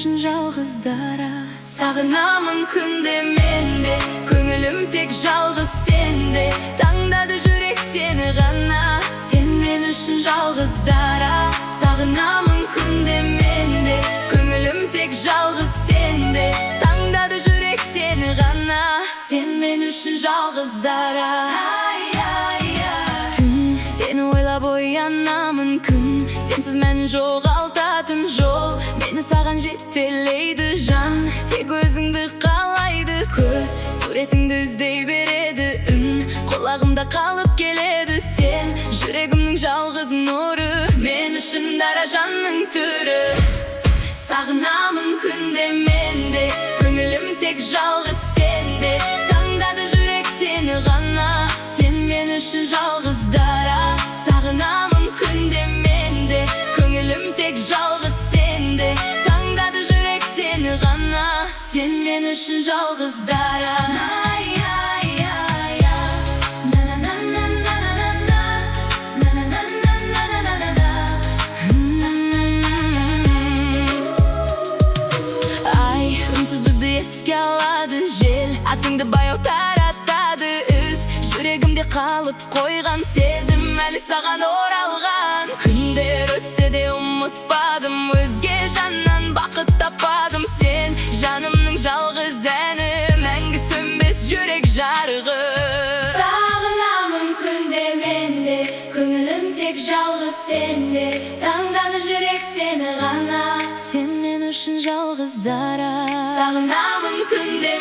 үшін жалғыз дара. Сағынамын күнде менде, көңілім тек жалғыз сенде. Таңдады жүрек сені ғана, сен мен үшін жалғыз дара. Сағынамын күнде менде, көңілім тек жалғыз сенде. Таңдады жүрек сені ғана, сен мен үшін жалғыз дара. Түн, сені ойлап оянамын күн, сенсіз мәнін жоғалтатын жол. Мені саған жетелейді жан, тек өзіңді қалайды көз. Суретіңді іздей береді үн, құлағымда қалып келеді сен. Жүрегімнің жалғыз нұры, мен үшін дара жанның түрі. Сағынамын күнде менде, көңілім тек жалғыз сенде. Таңдады жүрек сені ғана, сен мен үшін жалғыз дара. Сағынамын күнде менде, көңілім тек жалғыз сенде. Таңдады жүрек сені ғана, сен мен үшін жалғыз дара. Ай, үнсіз бізді еске алады жел, атыңды баяу таратады із. Жүрегімде қалып қойған сезім әлі саған оралған. Күндер өтсе де ұмытпадым, өзге жаннан бақыт таппадым. Сен жанымның жалғыз әні, мәңгі сөнбес жүрек жарығы. Сағынамын күнде менде, көңілім тек жалғыз сенде. Таңдады жүрек сені ғана, сен мен үшін жалғыз дара. Сағынамын күнде